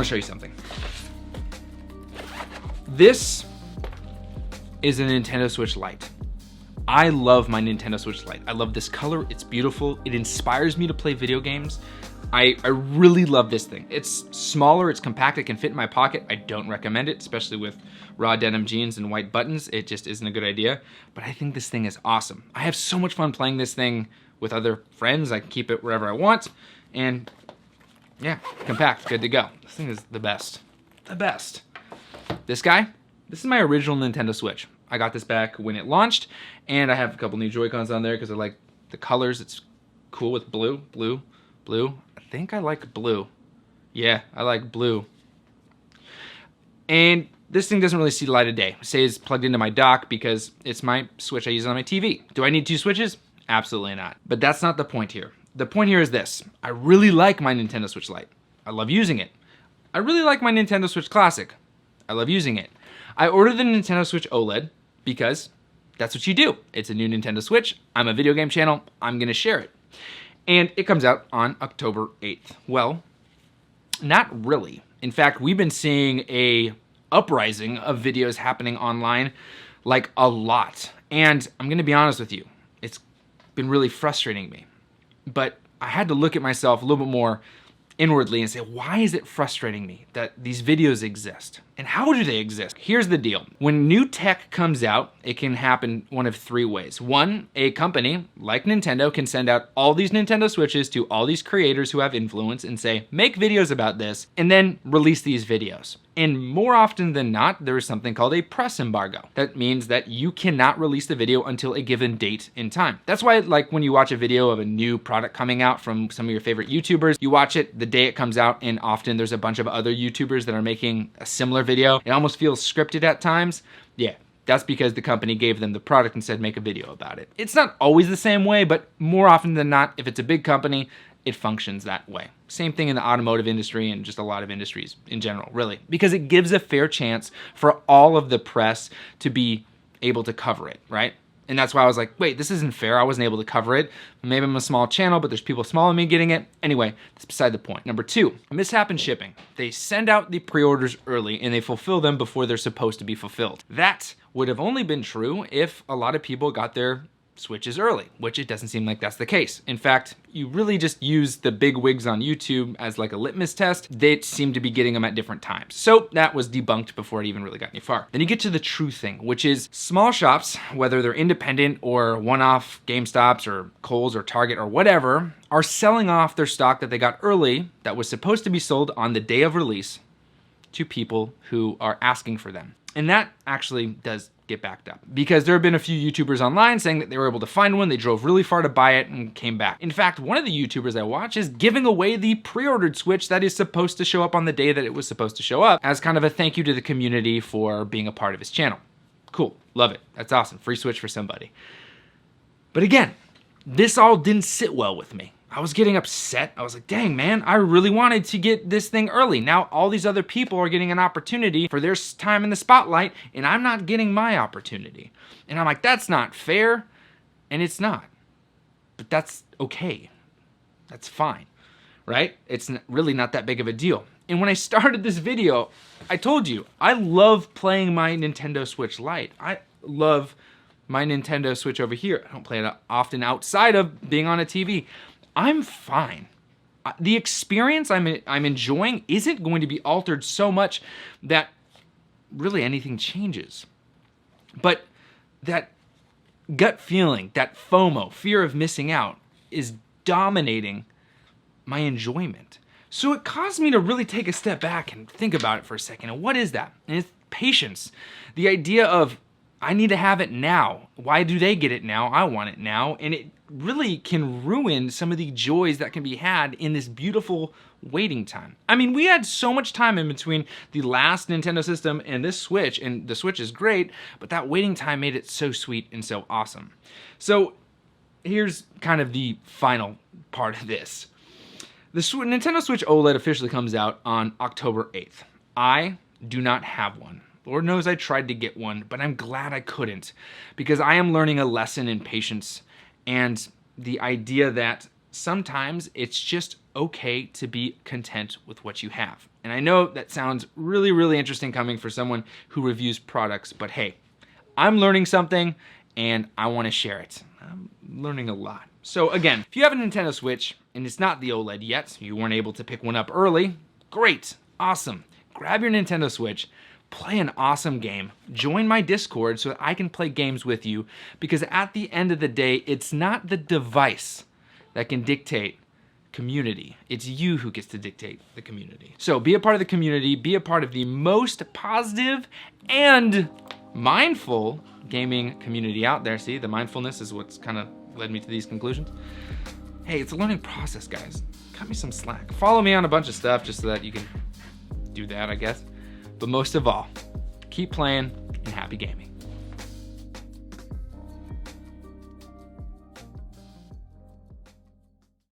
show you something. This is a Nintendo Switch Lite. I love my Nintendo Switch Lite. I love this color, it's beautiful. It inspires me to play video games. I really love this thing. It's smaller, it's compact, it can fit in my pocket. I don't recommend it, especially with raw denim jeans and white buttons. It just isn't a good idea, but I think this thing is awesome. I have so much fun playing this thing with other friends. I can keep it wherever I want, and yeah, compact, good to go. This thing is the best, the best. This guy, this is my original Nintendo Switch. I got this back when it launched, and I have a couple new Joy-Cons on there because I like the colors. It's cool with blue. I think I like blue. Yeah, I like blue. And this thing doesn't really see the light of day. It stays plugged into my dock because it's my Switch I use on my TV. Do I need two Switches? Absolutely not. But that's not the point here. The point here is this. I really like my Nintendo Switch Lite. I love using it. I really like my Nintendo Switch Classic. I love using it. I ordered the Nintendo Switch OLED because that's what you do. It's a new Nintendo Switch. I'm a video game channel. I'm gonna share it. And it comes out on October 8th. Well, not really. In fact, we've been seeing a uprising of videos happening online, like a lot. And I'm gonna be honest with you, it's been really frustrating me. But I had to look at myself a little bit more inwardly and say, why is it frustrating me that these videos exist? And how do they exist? Here's the deal. When new tech comes out, it can happen one of three ways. One, a company like Nintendo can send out all these Nintendo Switches to all these creators who have influence and say, make videos about this, and then release these videos. And more often than not, there is something called a press embargo. That means that you cannot release the video until a given date in time. That's why, like, when you watch a video of a new product coming out from some of your favorite YouTubers, you watch it the day it comes out, and often there's a bunch of other YouTubers that are making a similar video. It almost feels scripted at times. Yeah, that's because the company gave them the product and said, make a video about it. It's not always the same way, but more often than not, if it's a big company, it functions that way. Same thing in the automotive industry and just a lot of industries in general, really, because it gives a fair chance for all of the press to be able to cover it, right? And that's why I was like, wait, this isn't fair. I wasn't able to cover it. Maybe I'm a small channel, but there's people smaller than me getting it. Anyway, that's beside the point. Number two, mishap in shipping. They send out the pre-orders early and they fulfill them before they're supposed to be fulfilled. That would have only been true if a lot of people got their Switches early, which it doesn't seem like that's the case. In fact, you really just use the big wigs on YouTube as like a litmus test. They seem to be getting them at different times. So that was debunked before it even really got any far. Then you get to the true thing, which is small shops, whether they're independent or one-off GameStops or Kohl's or Target or whatever, are selling off their stock that they got early that was supposed to be sold on the day of release to people who are asking for them. And that actually does get backed up because there have been a few YouTubers online saying that they were able to find one, they drove really far to buy it and came back. In fact, one of the YouTubers I watch is giving away the pre-ordered Switch that is supposed to show up on the day that it was supposed to show up as kind of a thank you to the community for being a part of his channel. Cool, love it, that's awesome, free Switch for somebody. But again, this all didn't sit well with me. I was getting upset. I was like, dang, man, I really wanted to get this thing early. Now all these other people are getting an opportunity for their time in the spotlight, and I'm not getting my opportunity. And I'm like, that's not fair. And it's not. But that's okay. That's fine, right? It's really not that big of a deal. And when I started this video, I told you, I love playing my Nintendo Switch Lite. I love my Nintendo Switch over here. I don't play it often outside of being on a TV. I'm fine. The experience I'm enjoying isn't going to be altered so much that really anything changes. But that gut feeling, that FOMO, fear of missing out, is dominating my enjoyment. So it caused me to really take a step back and think about it for a second. And what is that? And it's patience. The idea of, I need to have it now. Why do they get it now? I want it now. And it really can ruin some of the joys that can be had in this beautiful waiting time. I mean, we had so much time in between the last Nintendo system and this Switch, and the Switch is great, but that waiting time made it so sweet and so awesome. So here's kind of the final part of this. The Nintendo Switch OLED officially comes out on October 8th. I do not have one. Lord knows I tried to get one, but I'm glad I couldn't because I am learning a lesson in patience and the idea that sometimes it's just okay to be content with what you have. And I know that sounds really, really interesting coming for someone who reviews products, but hey, I'm learning something and I want to share it. I'm learning a lot. So again, if you have a Nintendo Switch and it's not the OLED yet, you weren't able to pick one up early, great, awesome. Grab your Nintendo Switch, play an awesome game, join my Discord so that I can play games with you, because at the end of the day, it's not the device that can dictate community. It's you who gets to dictate the community. So be a part of the community, be a part of the most positive and mindful gaming community out there. See, the mindfulness is what's kind of led me to these conclusions. Hey, it's a learning process, guys. Cut me some slack. Follow me on a bunch of stuff just so that you can do that, I guess. But most of all, keep playing and happy gaming.